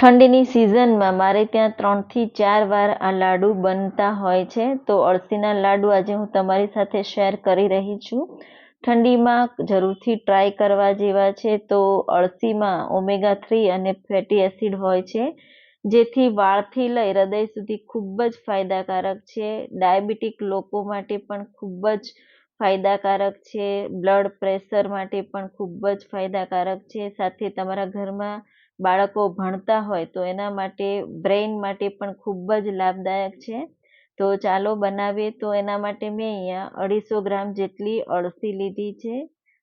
ઠંડીની સિઝનમાં મારે ત્યાં 3 થી 4 વાર આ લાડુ બનતા હોય છે. તો અળસીના લાડુ આજે હું તમારી સાથે શેર કરી રહી છું. ઠંડીમાં જરૂરથી ટ્રાય કરવા જેવા છે. તો અળસીમાં ઓમેગા 3 અને ફેટી એસિડ હોય છે, જેથી વાળથી લઈ હૃદય સુધી ખૂબ જ ફાયદાકારક છે. ડાયાબિટીક લોકો માટે પણ ખૂબ જ ફાયદાકારક છે. બ્લડ પ્રેશર માટે પણ ખૂબ જ ફાયદાકારક છે. સાથે તમારા ઘરમાં બાળકો ભણતા હોય તો એના માટે બ્રેઇન માટે પણ ખૂબ જ લાભદાયક છે. તો ચાલો બનાવીએ. તો એના માટે મેં અહીંયા 250 ગ્રામ જેટલી અળસી લીધી છે.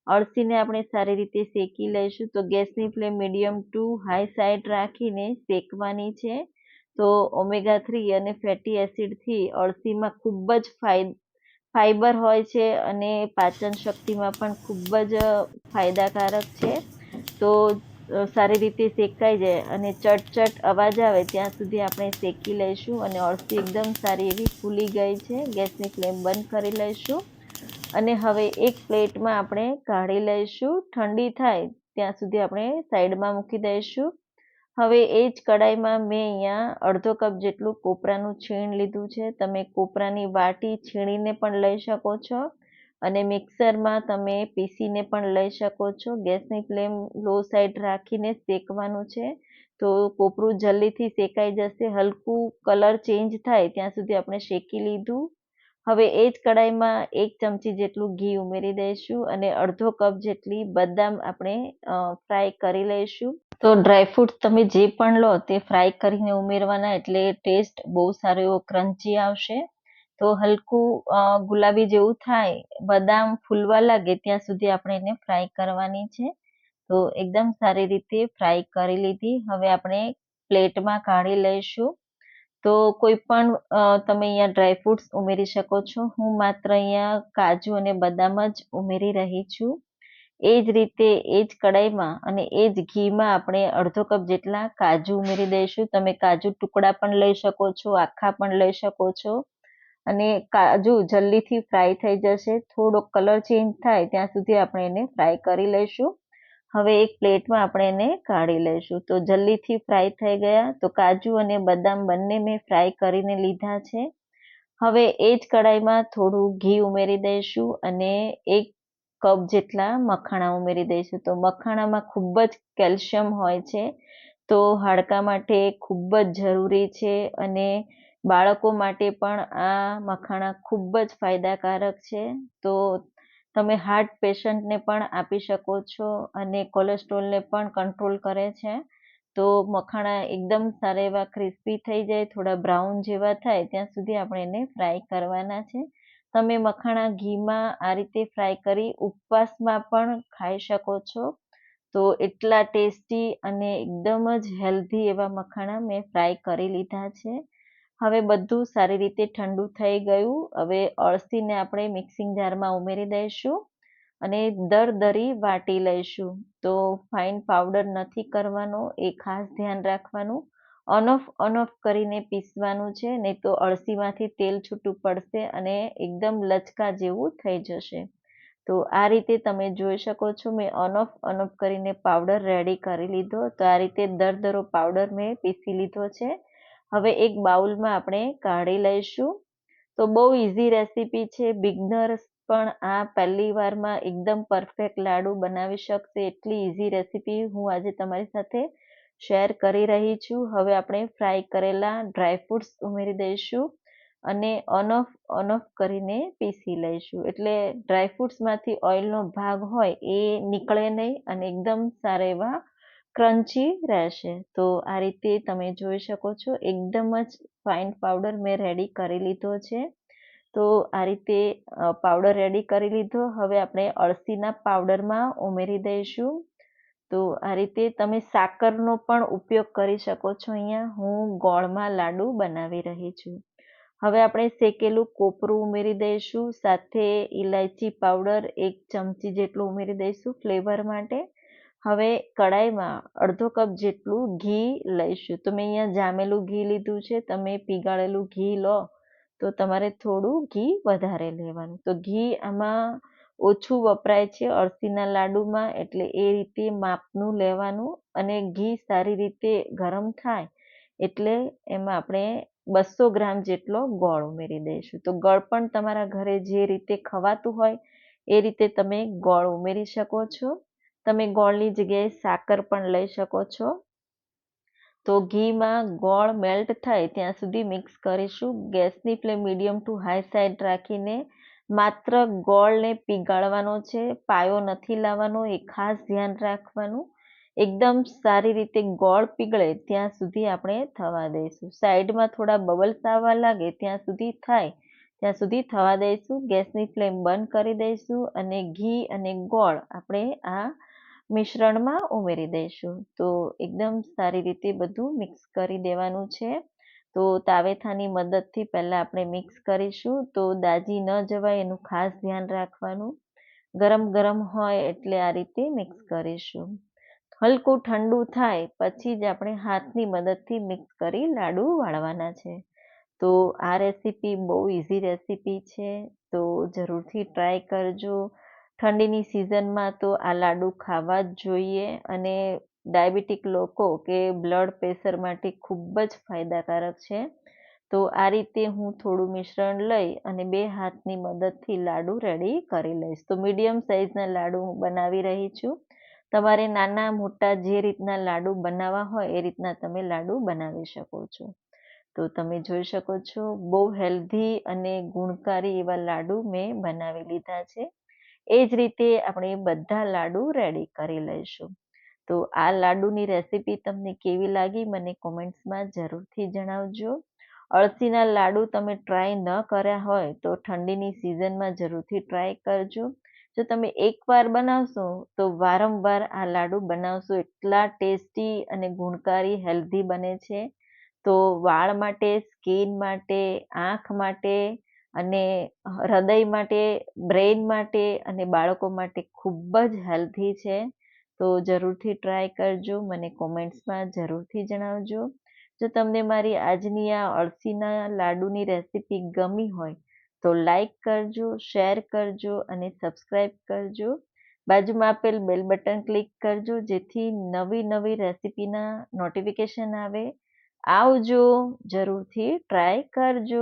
અળસીને આપણે સારી રીતે શેકી લઈશું. તો ગેસની flame medium two high side રાખીને શેકવાની છે. તો ઓમેગા 3 અને ફેટી એસિડથી અળસીમાં ખૂબ જ ફાઈબર હોય છે અને પાચન શક્તિમાં પણ ખૂબ જ ફાયદાકારક છે. તો સારી રીતે શેકાઈ જાય અને ચટચટ અવાજ આવે ત્યાં સુધી આપણે શેકી લઈશું. અને અળસી એકદમ સારી એવી ફૂલી ગઈ છે. ગેસની ફ્લેમ બંધ કરી લઈશું અને હવે એક પ્લેટમાં આપણે કાઢી લઈશું. ઠંડી થાય ત્યાં સુધી આપણે સાઈડમાં મૂકી દઈશું. હવે એ જ કડાઈમાં મેં અહીંયા અડધો કપ જેટલું કોપરાનું છીણ લીધું છે. તમે કોપરાની વાટી છીણીને પણ લઈ શકો છો અને મિક્સરમાં તમે પીસીને પણ લઈ શકો છો. ગેસની ફ્લેમ લો સાઈડ રાખીને શેકવાનું છે. તો કોપરું જલ્દીથી શેકાઈ જશે. હલકું કલર ચેન્જ થાય ત્યાં સુધી આપણે શેકી લીધું. હવે એ જ કડાઈમાં 1 ચમચી જેટલું ઘી ઉમેરી દઈશું અને અડધો કપ જેટલી બદામ આપણે ફ્રાય કરી લઈશું. તો ડ્રાયફ્રૂટ તમે જે પણ લો તે ફ્રાય કરીને ઉમેરવાના, એટલે ટેસ્ટ બહુ સારો એવો ક્રન્ચી આવશે. તો હલકું ગુલાબી જેવું થાય, બદામ ફૂલવા લાગે ત્યાં સુધી આપણે એને ફ્રાય કરવાની છે. તો એકદમ સારી રીતે ફ્રાય કરી લીધી. હવે આપણે પ્લેટમાં કાઢી લઈશું. તો કોઈ પણ તમે અહીંયા ડ્રાયફ્રૂટ્સ ઉમેરી શકો છો. હું માત્ર અહીંયા કાજુ અને બદામ જ ઉમેરી રહી છું. એ જ રીતે એ જ કડાઈમાં અને એ જ ઘીમાં આપણે અડધો કપ જેટલા કાજુ ઉમેરી દઈશું. તમે કાજુ ટુકડા પણ લઈ શકો છો, આખા પણ લઈ શકો છો. અને કાજુ જલ્દીથી ફ્રાય થઈ જશે. થોડો કલર ચેન્જ થાય ત્યાં સુધી આપણે એને ફ્રાય કરી લઈશું. હવે એક પ્લેટમાં આપણે એને કાઢી લઈશું. તો જલ્દીથી ફ્રાય થઈ ગયા. તો કાજુ અને બદામ બંને મેં ફ્રાય કરીને લીધા છે. હવે એ જ કડાઈમાં થોડું ઘી ઉમેરી દઈશું અને 1 કપ જેટલા મખાણા ઉમેરી દઈશું. તો મખાણામાં ખૂબ જ કેલ્શિયમ હોય છે. તો હાડકા માટે ખૂબ જ જરૂરી છે અને બાળકો માટે પણ આ મખાણા ખૂબ જ ફાયદાકારક છે. તો તમે હાર્ટ પેશન્ટને પણ આપી શકો છો અને કોલેસ્ટ્રોલને પણ કંટ્રોલ કરે છે. તો મખાણા એકદમ સારા એવા ક્રિસ્પી થઈ જાય, થોડા બ્રાઉન જેવા થાય ત્યાં સુધી આપણે એને ફ્રાય કરવાના છે. તમે મખાણા ઘીમાં આ રીતે ફ્રાય કરી ઉપવાસમાં પણ ખાઈ શકો છો. તો એટલા ટેસ્ટી અને એકદમ જ હેલ્ધી એવા મખાણા મેં ફ્રાય કરી લીધા છે. હવે બધું સારી રીતે ઠંડુ થઈ ગયું. હવે અળસીને આપણે મિક્સિંગ જારમાં ઉમેરી દઈશું અને દરદરી વાટી લઈશું. તો ફાઇન પાવડર નથી કરવાનો, એ ખાસ ધ્યાન રાખવાનું. ઓન ઓફ કરીને પીસવાનું છે, નહીં તો અળસીમાંથી તેલ છૂટું પડશે અને એકદમ લચકા જેવું થઈ જશે. તો આ રીતે તમે જોઈ શકો છો, મેં ઓન ઓફ કરીને પાવડર રેડી કરી લીધો. તો આ રીતે દરદરો પાવડર મેં પીસી લીધો છે. હવે એક બાઉલમાં આપણે કાઢી લઈશું. તો બહુ ઇઝી રેસીપી છે. બિગનર્સ પણ આ પહેલી વારમાં એકદમ પરફેક્ટ લાડુ બનાવી શકશે. એટલી ઇઝી રેસીપી હું આજે તમારી સાથે શેર કરી રહી છું. હવે આપણે ફ્રાય કરેલા ડ્રાયફ્રૂટ્સ ઉમેરી દઈશું અને ઓન ઓફ કરીને પીસી લઈશું. એટલે ડ્રાયફ્રૂટ્સમાંથી ઓઇલનો ભાગ હોય એ નીકળે નહીં અને એકદમ સારા એવા ક્રન્ચી રહેશે. તો આ રીતે તમે જોઈ શકો છો, એકદમ જ ફાઇન પાવડર મેં રેડી કરી લીધો છે. તો આ રીતે પાવડર રેડી કરી લીધો. હવે આપણે અળસીના પાવડરમાં ઉમેરી દઈશું. તો આ રીતે તમે સાકરનો પણ ઉપયોગ કરી શકો છો. અહીંયા હું ગોળમાં લાડુ બનાવી રહી છું. હવે આપણે શેકેલું કોપરું ઉમેરી દઈશું. સાથે ઇલાયચી પાવડર 1 ચમચી જેટલું ઉમેરી દઈશું ફ્લેવર માટે. હવે કડાઈમાં અડધો કપ જેટલું ઘી લઈશું. તો મેં અહીંયા જામેલું ઘી લીધું છે. તમે પીગાળેલું ઘી લો તો તમારે થોડું ઘી વધારે લેવાનું. તો ઘી આમાં ઓછું વપરાય છે અળસીના લાડુમાં, એટલે એ રીતે માપનું લેવાનું. અને ઘી સારી રીતે ગરમ થાય એટલે એમાં આપણે 200 ગ્રામ જેટલો ગોળ ઉમેરી દઈશું. તો ગોળ પણ તમારા ઘરે જે રીતે ખવાતું હોય એ રીતે તમે ગોળ ઉમેરી શકો છો. તમે ગોળની જગ્યાએ સાકર પણ લઈ શકો છો. તો ઘીમાં ગોળ મેલ્ટ થાય ત્યાં સુધી મિક્સ કરીશું. ગેસની flame medium two high side રાખીને માત્ર ગોળને પીગાળવાનો છે, પાયો નથી લાવવાનો, એ ખાસ ધ્યાન રાખવાનું. એકદમ સારી રીતે ગોળ પીગળે ત્યાં સુધી આપણે થવા દઈશું. સાઈડમાં થોડા બબલ્સ આવવા લાગે ત્યાં સુધી થવા દઈશું. ગેસની ફ્લેમ બંધ કરી દઈશું અને ઘી અને ગોળ આપણે આ મિશ્રણમાં ઉમેરી દઈશું. તો એકદમ સારી રીતે બધું મિક્સ કરી દેવાનું છે. તો તાવેથાની મદદથી પહેલા આપણે મિક્સ કરીશું, તો દાજી ન જવાય એનું ખાસ ધ્યાન રાખવાનું. ગરમ ગરમ હોય એટલે આ રીતે મિક્સ કરીશું. હલકું ઠંડુ થાય પછી જ આપણે હાથની મદદથી મિક્સ કરી લાડુ વાળવાના છે. તો આ રેસીપી બહુ ઇઝી રેસીપી છે, તો જરૂરથી ટ્રાય કરજો. ઠંડીની સિઝનમાં તો આ લાડુ ખાવા જ જોઈએ અને ડાયાબિટીક લોકો કે બ્લડ પ્રેશર માટે ખૂબ જ ફાયદાકારક છે. તો આ રીતે હું થોડું મિશ્રણ લઈ અને 2 હાથની મદદથી લાડુ રેડી કરી લઈશ. તો મીડિયમ સાઇઝના લાડુ હું બનાવી રહી છું. તમારે નાના મોટા જે રીતના લાડુ બનાવવા હોય એ રીતના તમે લાડુ બનાવી શકો છો. તો તમે જોઈ શકો છો બહુ હેલ્ધી અને ગુણકારી એવા લાડુ મેં બનાવી લીધા છે. એ જ રીતે આપણે બધા લાડુ રેડી કરી લઈશું. તો આ લાડુની રેસીપી તમને કેવી લાગી મને કોમેન્ટ્સમાં જરૂરથી જણાવજો. અળસીના લાડુ તમે ટ્રાય ન કર્યા હોય તો ઠંડીની સિઝનમાં જરૂરથી ટ્રાય કરજો. જો તમે એકવાર બનાવશો તો વારંવાર આ લાડુ બનાવશો. એટલા ટેસ્ટી અને ગુણકારી હેલ્ધી બને છે. તો વાળ માટે, સ્કિન માટે, આંખ માટે અને હૃદય માટે, બ્રેઇન માટે અને બાળકો માટે ખૂબ જ હેલ્ધી છે. તો જરૂરથી ટ્રાય કરજો. મને કોમેન્ટ્સમાં જરૂરથી જણાવજો. જો તમને મારી આજની આ અળસીના લાડુની રેસીપી ગમી હોય તો લાઈક કરજો, શેર કરજો અને સબસ્ક્રાઈબ કરજો. બાજુમાં આપેલ બેલ બટન ક્લિક કરજો જેથી નવી રેસીપીના નોટિફિકેશન આવે. આવજો, જરૂરથી ટ્રાય કરજો.